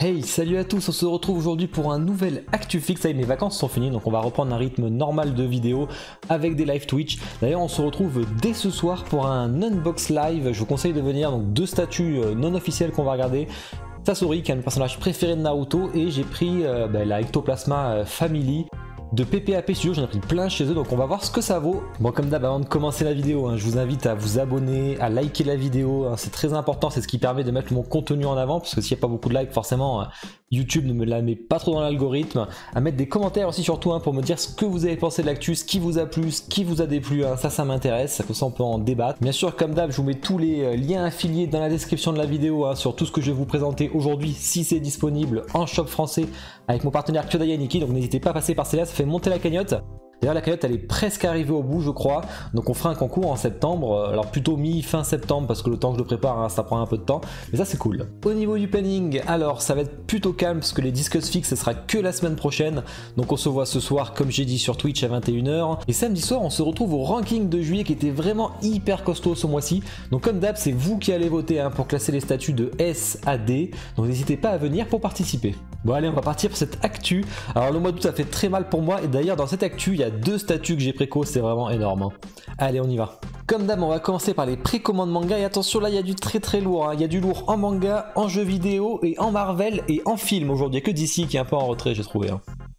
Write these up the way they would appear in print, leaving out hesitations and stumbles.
Hey, salut à tous, on se retrouve aujourd'hui pour un nouvel ActuFix. Ça y est, mes vacances sont finies, donc on va reprendre un rythme normal de vidéo avec des live Twitch. D'ailleurs, on se retrouve dès ce soir pour un unbox live. Je vous conseille de venir, donc deux statues non officielles qu'on va regarder. Sasori, qui est un personnage préféré de Naruto, et j'ai pris la Ectoplasma Family de PPAP Studio, j'en ai pris plein chez eux, donc on va voir ce que ça vaut. Bon, comme d'hab, avant de commencer la vidéo, je vous invite à vous abonner, à liker la vidéo, c'est très important, c'est ce qui permet de mettre mon contenu en avant, parce que s'il n'y a pas beaucoup de likes, forcément YouTube ne me la met pas trop dans l'algorithme. À mettre des commentaires aussi surtout pour me dire ce que vous avez pensé de l'actu, ce qui vous a plu, ce qui vous a déplu, ça m'intéresse, comme ça on peut en débattre. Bien sûr, comme d'hab, je vous mets tous les liens affiliés dans la description de la vidéo sur tout ce que je vais vous présenter aujourd'hui, si c'est disponible en shop français avec mon partenaire Kyodai Aniki, donc n'hésitez pas à passer par celle-là, ça fait monter la cagnotte. D'ailleurs, la cagnotte elle est presque arrivée au bout, je crois, donc on fera un concours en septembre, alors plutôt mi-fin septembre parce que le temps que je le prépare, ça prend un peu de temps, mais ça c'est cool. Au niveau du planning, alors ça va être plutôt calme parce que les Discuss Fix ce sera que la semaine prochaine, donc on se voit ce soir comme j'ai dit sur Twitch à 21 h, et samedi soir on se retrouve au ranking de juillet qui était vraiment hyper costaud ce mois-ci, donc comme d'hab c'est vous qui allez voter pour classer les statuts de S à D, donc n'hésitez pas à venir pour participer. Bon allez, on va partir pour cette actu. Alors le mois d'août ça fait très mal pour moi, et d'ailleurs dans cette actu il y a deux statuts que j'ai préco, c'est vraiment énorme. Allez, on y va. Comme d'hab, on va commencer par les précommandes manga, et attention là il y a du très lourd, il y a du lourd en manga, en jeu vidéo et en Marvel et en film aujourd'hui, il n'y a que DC qui est un peu en retrait, j'ai trouvé.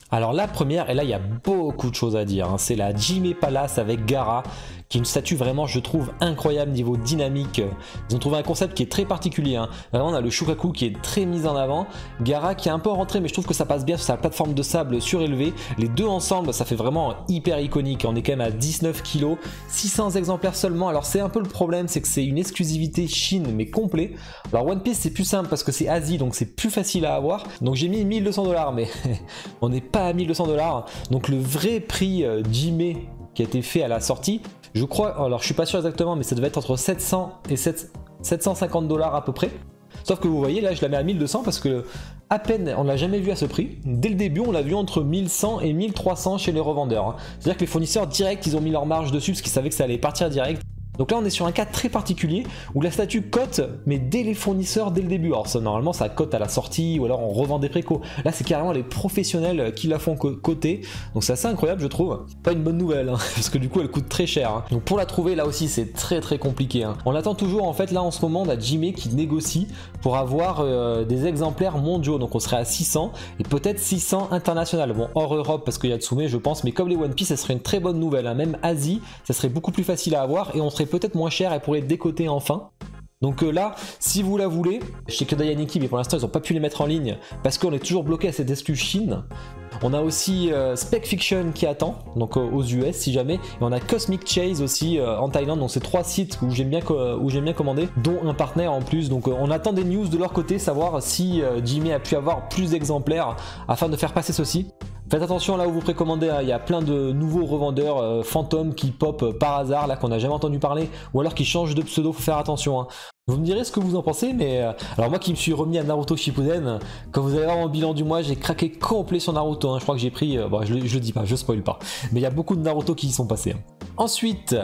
Alors la première, et là il y a beaucoup de choses à dire, c'est la Jime Palace avec Gaara, qui est une statue vraiment je trouve incroyable niveau dynamique. Ils ont trouvé un concept qui est très particulier, Vraiment on a le Shukaku qui est très mis en avant, Gaara qui est un peu en retrait, mais je trouve que ça passe bien sur sa plateforme de sable surélevée. Les deux ensemble ça fait vraiment hyper iconique, on est quand même à 19 kg, 600 exemplaires seulement. Alors c'est un peu le problème, c'est que c'est une exclusivité Chine mais complet. Alors One Piece c'est plus simple parce que c'est Asie, donc c'est plus facile à avoir, donc j'ai mis 1200 $, mais on n'est pas à 1200 $, donc le vrai prix Jime qui a été fait à la sortie, je crois, alors je suis pas sûr exactement, mais ça devait être entre 700 et 750 $ à peu près. Sauf que vous voyez là je la mets à 1200 parce que à peine on l'a jamais vu à ce prix. Dès le début on l'a vu entre 1100 et 1300 chez les revendeurs. C'est à dire que les fournisseurs direct ils ont mis leur marge dessus parce qu'ils savaient que ça allait partir direct. Donc là on est sur un cas très particulier où la statue cote mais dès les fournisseurs dès le début. Alors ça, normalement ça cote à la sortie ou alors on revend des précos. Là c'est carrément les professionnels qui la font coter. Donc c'est assez incroyable je trouve. Pas une bonne nouvelle parce que du coup elle coûte très cher. Donc pour la trouver là aussi c'est très compliqué. On attend toujours en fait là en ce moment on a Jime qui négocie pour avoir des exemplaires mondiaux. Donc on serait à 600 et peut-être 600 international. Bon hors Europe parce qu'il y a Tsume je pense, mais comme les One Piece ça serait une très bonne nouvelle. Même Asie ça serait beaucoup plus facile à avoir et on serait peut-être moins cher et pour les décoter enfin. Donc là, si vous la voulez, chez Kyodai Aniki, mais pour l'instant ils n'ont pas pu les mettre en ligne parce qu'on est toujours bloqué à cette exclu Chine. On a aussi Spec Fiction qui attend, donc aux US si jamais, et on a Cosmic Chase aussi en Thaïlande, donc c'est trois sites où j'aime bien commander, dont un partenaire en plus, donc on attend des news de leur côté, savoir si Jime a pu avoir plus d'exemplaires afin de faire passer ceci. Faites attention là où vous précommandez, il y a plein de nouveaux revendeurs fantômes qui pop par hasard, là qu'on n'a jamais entendu parler, ou alors qui changent de pseudo, faut faire attention. Vous me direz ce que vous en pensez, mais alors moi qui me suis remis à Naruto Shippuden, quand vous allez voir mon bilan du mois, j'ai craqué complet sur Naruto, je crois que j'ai pris, bon je le dis pas, je spoil pas, mais il y a beaucoup de Naruto qui y sont passés. Ensuite,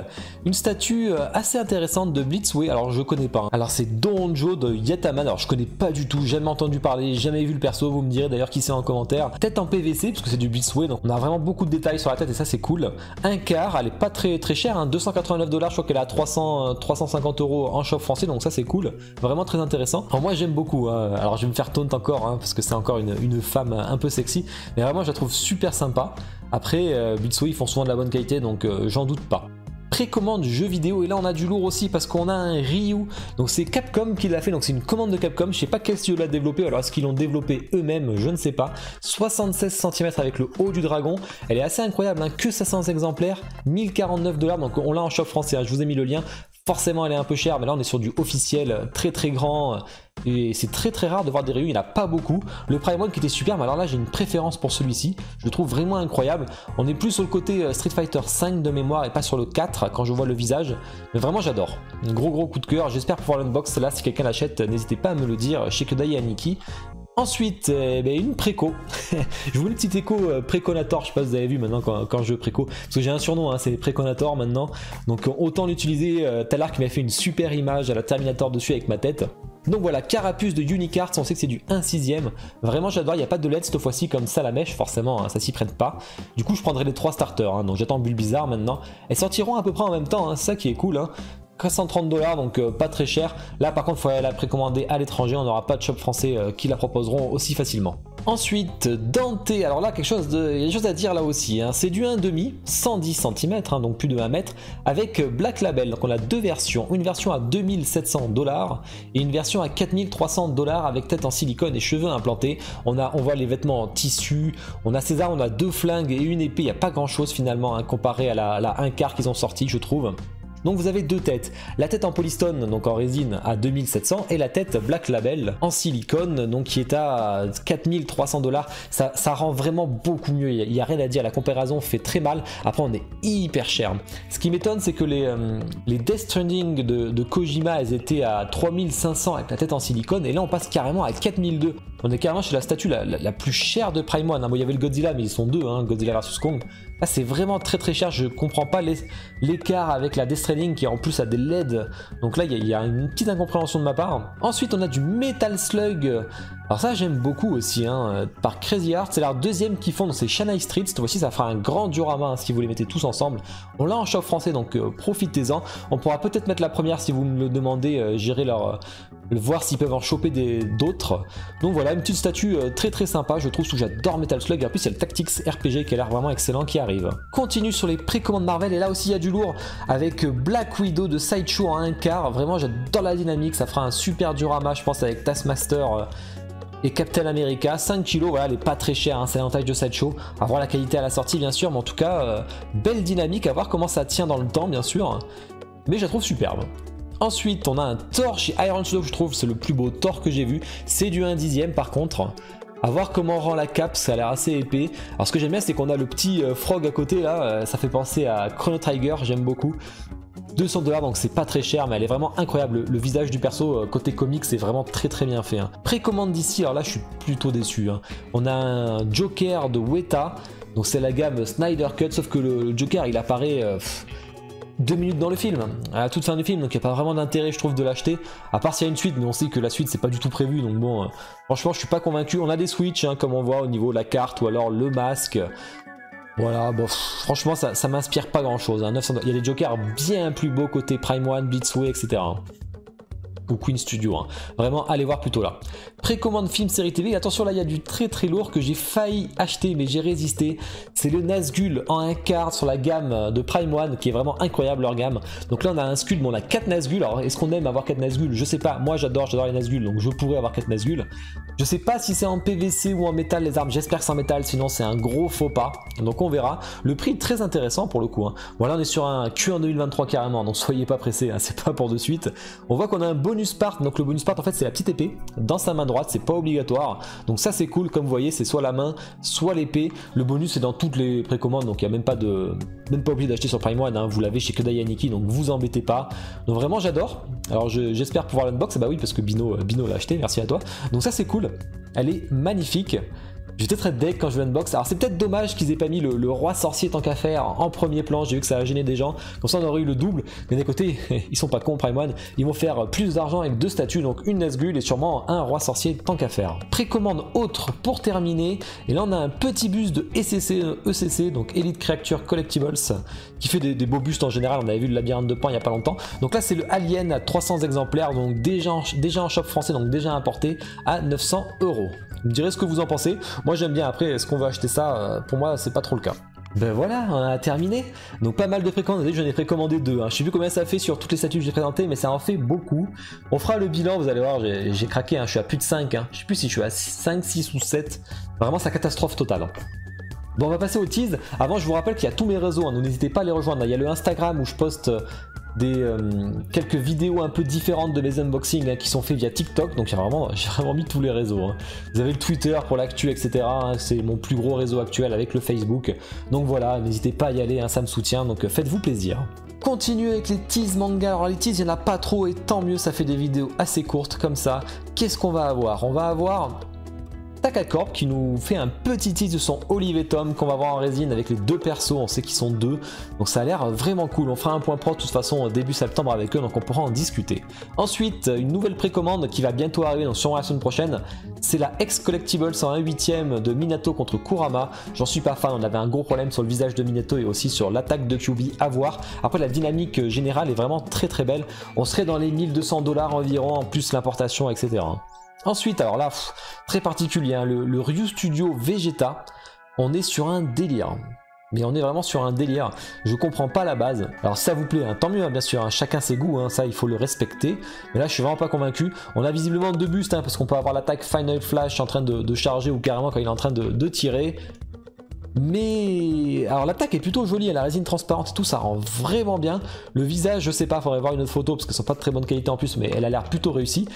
une statue assez intéressante de Blitzway, alors je connais pas, alors c'est Donjo de Yataman, alors je connais pas du tout, jamais entendu parler, jamais vu le perso, vous me direz d'ailleurs qui c'est en commentaire. Tête en PVC, parce que c'est du Blitzway, donc on a vraiment beaucoup de détails sur la tête et ça c'est cool. Un quart, elle est pas très chère, 289 $, je crois qu'elle est à 350 € en shop français, donc ça c'est cool, vraiment très intéressant. Alors moi j'aime beaucoup, alors je vais me faire taunt encore, parce que c'est encore une femme un peu sexy, mais vraiment je la trouve super sympa. Après, Blitzway ils font souvent de la bonne qualité, donc j'en doute pas. Précommande jeux vidéo, et là on a du lourd aussi parce qu'on a un Ryu, donc c'est Capcom qui l'a fait, donc c'est une commande de Capcom, je sais pas quel studio l'a développé, alors est-ce qu'ils l'ont développé eux-mêmes, je ne sais pas. 76 cm avec le haut du dragon, elle est assez incroyable, que 500 exemplaires, 1049 $, donc on l'a en shop français, je vous ai mis le lien. Forcément elle est un peu chère, mais là on est sur du officiel très grand, et c'est très rare de voir des Ryu, il n'y en a pas beaucoup. Le Prime One qui était super, mais alors là j'ai une préférence pour celui-ci, je le trouve vraiment incroyable. On est plus sur le côté Street Fighter 5 de mémoire et pas sur le 4 quand je vois le visage, mais vraiment j'adore. Un gros coup de cœur, j'espère pouvoir l'unbox là, si quelqu'un l'achète n'hésitez pas à me le dire chez Kyodai Aniki. Ensuite, une préco. Je voulais une petite écho Préconator, je sais pas si vous avez vu maintenant quand je préco, parce que j'ai un surnom, c'est Préconator maintenant, donc autant l'utiliser. Talar qui m'a fait une super image à la Terminator dessus avec ma tête. Donc voilà, Carapuce de Unicards, on sait que c'est du 1/6. Vraiment j'adore, il n'y a pas de LED cette fois-ci comme ça la mèche, forcément hein, ça s'y prête pas. Du coup je prendrai les 3 starters, hein, donc j'attends Bulbizarre maintenant. Elles sortiront à peu près en même temps, hein, c'est ça qui est cool. Hein. 130 $, donc pas très cher. Là par contre il faut aller la précommander à l'étranger, on n'aura pas de shop français qui la proposeront aussi facilement. Ensuite Dante, alors là il y a des choses à dire là aussi, hein. C'est du 1,5, 110 cm, hein, donc plus de 1 mètre, avec Black Label. Donc on a deux versions, une version à 2700 $ et une version à 4300 $ avec tête en silicone et cheveux implantés. On voit les vêtements en tissu, on a ses armes, on a 2 flingues et une épée, il n'y a pas grand chose finalement hein, comparé à la 1/4 qu'ils ont sorti je trouve. Donc vous avez deux têtes, la tête en polystone donc en résine à 2700 et la tête Black Label en silicone donc qui est à 4300 $. Ça rend vraiment beaucoup mieux, il n'y a rien à dire, la comparaison fait très mal. Après on est hyper cher. Ce qui m'étonne c'est que les Death Stranding de Kojima elles étaient à 3500 avec la tête en silicone et là on passe carrément à 4002. On est carrément chez la statue la plus chère de Prime One. Hein. Bon, il y avait le Godzilla mais ils sont deux, hein, Godzilla vs Kong. Là c'est vraiment très cher, je comprends pas l'écart avec la Death Stranding qui en plus a des LED. Donc là il y a une petite incompréhension de ma part. Ensuite on a du Metal Slug. Alors ça j'aime beaucoup aussi hein, par Crazy Art. C'est leur deuxième qu'ils font, donc c'est Shanghai Street. Cette fois-ci ça fera un grand diorama hein, si vous les mettez tous ensemble. On l'a en shop français donc profitez-en. On pourra peut-être mettre la première si vous me le demandez. J'irai voir s'ils peuvent en choper d'autres. Donc voilà, une petite statue très sympa je trouve, j'adore Metal Slug et en plus il y a le Tactics RPG qui a l'air vraiment excellent qui arrive. Continue sur les précommandes Marvel et là aussi il y a du lourd avec Black Widow de Sideshow en 1/4. Vraiment j'adore la dynamique, ça fera un super diorama je pense avec Taskmaster et Captain America. 5 kg, voilà, elle est pas très chère, hein, c'est l'avantage de Sideshow. À voir la qualité à la sortie bien sûr, mais en tout cas belle dynamique, à voir comment ça tient dans le temps bien sûr, mais je la trouve superbe. Ensuite on a un Thor chez Iron Studio, je trouve c'est le plus beau Thor que j'ai vu, c'est du 1/10 par contre. A voir comment rend la cape, ça a l'air assez épais. Alors ce que j'aime bien c'est qu'on a le petit frog à côté là, ça fait penser à Chrono Trigger, j'aime beaucoup. 200 $, donc c'est pas très cher mais elle est vraiment incroyable. Le visage du perso côté comics c'est vraiment très bien fait. Hein. Précommande d'ici, alors là je suis plutôt déçu. Hein. On a un Joker de Weta, donc c'est la gamme Snyder Cut, sauf que le Joker il apparaît 2 minutes dans le film, à la toute fin du film, donc il n'y a pas vraiment d'intérêt je trouve de l'acheter, à part s'il y a une suite, mais on sait que la suite c'est pas du tout prévu, donc bon, franchement je suis pas convaincu. On a des switches hein, comme on voit au niveau de la carte ou alors le masque. Voilà, bon, franchement ça m'inspire pas grand chose, hein. 900 $. Il y a des jokers bien plus beaux côté Prime One, Blitzway, etc. Ou Queen Studio, hein. Vraiment allez voir plutôt là. Précommande film série TV, attention là il y a du très lourd que j'ai failli acheter mais j'ai résisté. C'est le Nazgul en 1/4 sur la gamme de Prime One qui est vraiment incroyable leur gamme. Donc là on a un Skull mais on a 4 Nazgul. Alors est-ce qu'on aime avoir 4 Nazgul? Je sais pas, moi j'adore les Nazgul donc je pourrais avoir 4 Nazgul. Je sais pas si c'est en PVC ou en métal les armes, j'espère que c'est en métal sinon c'est un gros faux pas. Donc on verra. Le prix est très intéressant pour le coup. Hein. Voilà on est sur un Q en 2023 carrément donc soyez pas pressés, hein, c'est pas pour de suite. On voit qu'on a un bonus part, donc le bonus part en fait c'est la petite épée dans sa main droite, c'est pas obligatoire, donc ça c'est cool comme vous voyez, c'est soit la main soit l'épée. Le bonus c'est dans toutes les précommandes donc il n'y a même pas obligé d'acheter sur Prime One, hein. Vous l'avez chez Kodai Aniki donc vous embêtez pas. Donc vraiment j'adore, alors j'espère pouvoir l'unbox, bah oui parce que Bino l'a acheté, merci à toi. Donc ça c'est cool, elle est magnifique. J'étais très deck quand je l'unbox. Alors c'est peut-être dommage qu'ils aient pas mis le roi sorcier tant qu'à faire en premier plan, j'ai vu que ça a gêné des gens, comme ça on aurait eu le double, mais d'un côté ils sont pas cons Prime One, ils vont faire plus d'argent avec 2 statues, donc une Nazgul et sûrement un roi sorcier tant qu'à faire. Précommande autre pour terminer, et là on a un petit buste de ECC, donc Elite Creature Collectibles, qui fait des beaux bustes en général, on avait vu le labyrinthe de Pan il y a pas longtemps. Donc là c'est le Alien à 300 exemplaires, donc déjà en shop français, donc déjà importé à 900 €. Vous me direz ce que vous en pensez. Moi j'aime bien, après est-ce qu'on va acheter ça? Pour moi c'est pas trop le cas. Ben voilà, on a terminé. Donc pas mal de précommandes, j'en ai précommandé 2. Hein. Je sais plus combien ça fait sur toutes les statues que j'ai présentées, mais ça en fait beaucoup. On fera le bilan, vous allez voir, j'ai craqué, hein. Je suis à plus de 5. Hein. Je sais plus si je suis à 5, 6 ou 7. Vraiment c'est la catastrophe totale. Bon on va passer au tease. Avant je vous rappelle qu'il y a tous mes réseaux, hein. Donc n'hésitez pas à les rejoindre. Il y a le Instagram où je poste quelques vidéos un peu différentes de mes unboxings hein, qui sont faits via TikTok, donc j'ai vraiment mis tous les réseaux. Hein. Vous avez le Twitter pour l'actu, etc. Hein, c'est mon plus gros réseau actuel avec le Facebook. Donc voilà, n'hésitez pas à y aller, hein, ça me soutient, donc faites-vous plaisir. Continue avec les teas manga. Alors les teas il n'y en a pas trop et tant mieux, ça fait des vidéos assez courtes comme ça. Qu'est-ce qu'on va avoir? On va avoir Takacorp qui nous fait un petit tease de son Olive et Tom qu'on va voir en résine avec les deux persos, on sait qu'ils sont deux, donc ça a l'air vraiment cool. On fera un point pro de toute façon début septembre avec eux, donc on pourra en discuter. Ensuite, une nouvelle précommande qui va bientôt arriver, donc sûrement la semaine prochaine, c'est la X Collectibles en 1/8 de Minato contre Kurama. J'en suis pas fan, on avait un gros problème sur le visage de Minato et aussi sur l'attaque de Kyuubi à voir. Après la dynamique générale est vraiment très belle, on serait dans les 1200 $ environ, en plus l'importation, etc. Ensuite, alors là, très particulier, hein, le Ryu Studio Vegeta, on est sur un délire. Mais on est vraiment sur un délire, je comprends pas la base. Alors si ça vous plaît, hein, tant mieux, hein, bien sûr, hein, chacun ses goûts, hein, ça il faut le respecter. Mais là je suis vraiment pas convaincu. On a visiblement deux bustes, hein, parce qu'on peut avoir l'attaque Final Flash en train de charger ou carrément quand il est en train de tirer. Mais alors l'attaque est plutôt jolie, la résine transparente et tout, ça rend vraiment bien. Le visage, je sais pas, faudrait voir une autre photo parce qu'elles sont pas de très bonne qualité en plus, mais elle a l'air plutôt réussie.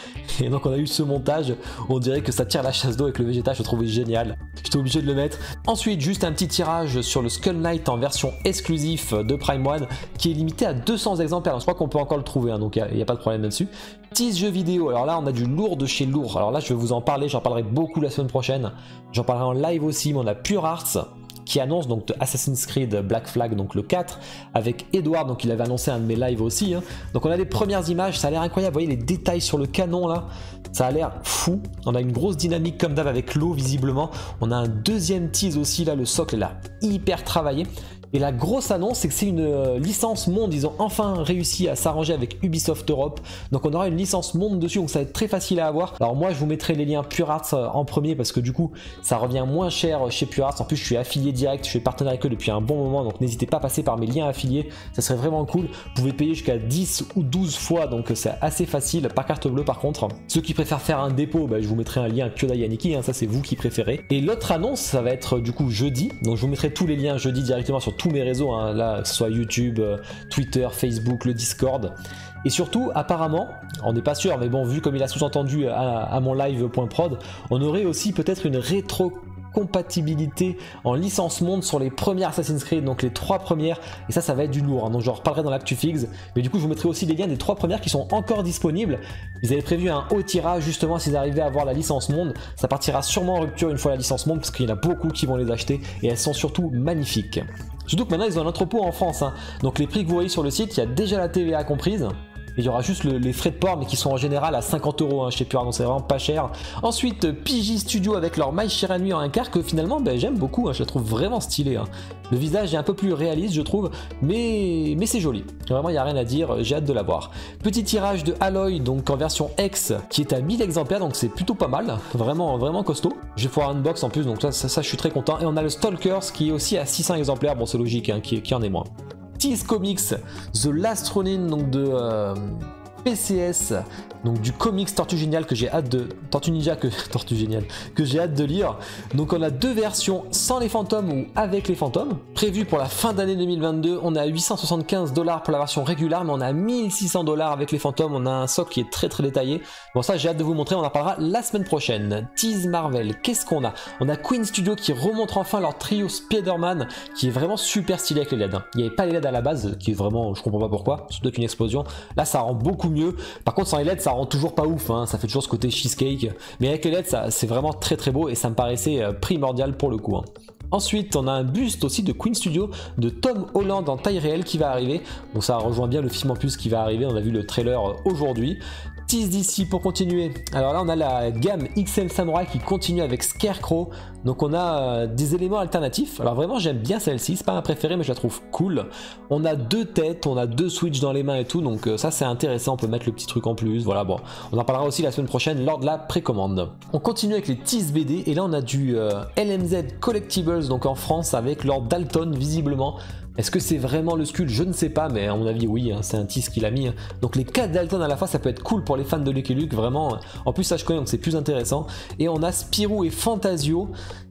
Et donc on a eu ce montage, on dirait que ça tire la chasse d'eau avec le Vegeta, je le trouvais génial. J'étais obligé de le mettre. Ensuite, juste un petit tirage sur le Skull Knight en version exclusive de Prime One qui est limité à 200 exemplaires. Donc, je crois qu'on peut encore le trouver, hein, donc il n'y a pas de problème là-dessus. Tease jeux vidéo, alors là on a du lourd de chez lourd. Alors là je vais vous en parler, j'en parlerai beaucoup la semaine prochaine. J'en parlerai en live aussi, mais on a Pure Arts qui annonce donc de Assassin's Creed Black Flag, donc le 4, avec Edward, donc il avait annoncé un de mes lives aussi, hein. Donc on a des premières images, ça a l'air incroyable, vous voyez les détails sur le canon là, ça a l'air fou. On a une grosse dynamique comme d'hab avec l'eau visiblement, on a un deuxième tease aussi là, le socle est là hyper travaillé. Et la grosse annonce, c'est que c'est une licence monde, ils ont enfin réussi à s'arranger avec Ubisoft Europe, donc on aura une licence monde dessus, donc ça va être très facile à avoir. Alors moi je vous mettrai les liens Pure Arts en premier parce que du coup ça revient moins cher chez Pure Arts, en plus je suis affilié direct, je suis partenaire avec eux depuis un bon moment, donc n'hésitez pas à passer par mes liens affiliés, ça serait vraiment cool. Vous pouvez payer jusqu'à 10 ou 12 fois, donc c'est assez facile, par carte bleue par contre. Ceux qui préfèrent faire un dépôt, bah, je vous mettrai un lien Kyodai Aniki, hein, ça c'est vous qui préférez. Et l'autre annonce, ça va être du coup jeudi, donc je vous mettrai tous les liens jeudi directement sur tous mes réseaux, hein, là que ce soit YouTube, Twitter, Facebook, le Discord. Et surtout, apparemment, on n'est pas sûr, mais bon, vu comme il a sous-entendu à mon live.prod, on aurait aussi peut-être une rétrocompatibilité en licence monde sur les premières Assassin's Creed, donc les 3 premières, et ça va être du lourd, hein, donc j'en reparlerai dans l'actu fixe, mais du coup je vous mettrai aussi les liens des 3 premières qui sont encore disponibles. Ils avaient prévu un haut tirage justement s'ils arrivaient à avoir la licence monde, ça partira sûrement en rupture une fois la licence monde, parce qu'il y en a beaucoup qui vont les acheter, et elles sont surtout magnifiques. Surtout que maintenant ils ont un entrepôt en France, hein. Donc les prix que vous voyez sur le site, il y a déjà la TVA comprise. Il y aura juste les frais de port, mais qui sont en général à 50 €, hein, chez Pure, donc c'est vraiment pas cher. Ensuite, PJ Studio avec leur Mai Shiranui en un quart, que finalement j'aime beaucoup, hein, je la trouve vraiment stylée. Hein. Le visage est un peu plus réaliste, je trouve, mais c'est joli. Vraiment, il n'y a rien à dire, j'ai hâte de la voir. Petit tirage de Alloy, donc en version X, qui est à 1000 exemplaires, donc c'est plutôt pas mal, vraiment costaud. Je vais pouvoir unbox en plus, donc ça je suis très content. Et on a le Stalkers qui est aussi à 600 exemplaires, bon c'est logique, hein, qui en est moins. Tease Comics, The Last Ronin, donc de PCS, donc du comics Tortue Géniale que j'ai hâte de... Tortue Ninja que j'ai hâte de lire. Donc on a deux versions sans les fantômes ou avec les fantômes, prévues pour la fin d'année 2022. On a 875 $ pour la version régulière, mais on a 1600 $ avec les fantômes. On a un socle qui est très détaillé. Bon ça j'ai hâte de vous montrer, on en parlera la semaine prochaine. Tease Marvel, qu'est-ce qu'on a? On a Queen Studio qui remontre enfin leur trio Spider-Man, qui est vraiment super stylé avec les LED. Il n'y avait pas les LED à la base, qui est vraiment, je comprends pas pourquoi, c'est peut-être une explosion. Là ça rend beaucoup mieux. Par contre sans les LED ça rend toujours pas ouf, hein. Ça fait toujours ce côté cheesecake, mais avec les LED c'est vraiment très beau et ça me paraissait primordial pour le coup, hein. Ensuite on a un buste aussi de Queen Studio de Tom Holland en taille réelle qui va arriver, donc ça rejoint bien le film en plus qui va arriver, on a vu le trailer aujourd'hui. Tease d'ici pour continuer, alors là on a la gamme XL Samurai qui continue avec Scarecrow, donc on a des éléments alternatifs. Alors vraiment j'aime bien celle-ci, c'est pas ma préférée mais je la trouve cool. On a deux têtes, on a deux switches dans les mains et tout, donc ça c'est intéressant, on peut mettre le petit truc en plus, voilà. Bon, on en parlera aussi la semaine prochaine lors de la précommande. On continue avec les tease BD et là on a du LMZ Collectibles, donc en France avec Lord Dalton visiblement. Est-ce que c'est vraiment le Skull? Je ne sais pas, mais à mon avis oui, hein, c'est un tease qu'il a mis. Donc les 4 Dalton à la fois, ça peut être cool pour les fans de Lucky Luke, vraiment. En plus ça je connais, donc c'est plus intéressant. Et on a Spirou et Fantasio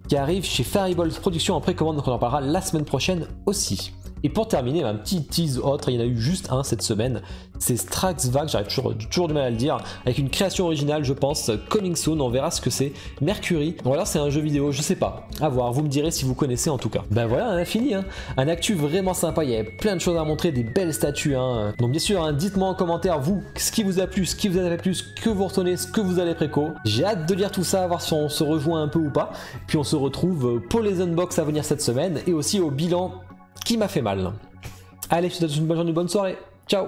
qui arrivent chez Fairyballs Productions en précommande, donc on en parlera la semaine prochaine aussi. Et pour terminer, un petit tease autre, il y en a eu juste un cette semaine, c'est Straxvac, j'arrive toujours du mal à le dire, avec une création originale je pense, coming soon, on verra ce que c'est, Mercury, ou alors c'est un jeu vidéo, je sais pas, à voir, vous me direz si vous connaissez en tout cas. Ben voilà, on a fini, hein. Un actu vraiment sympa, il y avait plein de choses à montrer, des belles statues, hein. Donc bien sûr, hein, dites-moi en commentaire, vous, ce qui vous a plu, ce qui vous a fait plus, ce que vous retenez, ce que vous allez préco. J'ai hâte de lire tout ça, voir si on se rejoint un peu ou pas, puis on se retrouve pour les unbox à venir cette semaine, et aussi au bilan qui m'a fait mal. Allez, je te souhaite une bonne journée, une bonne soirée. Ciao!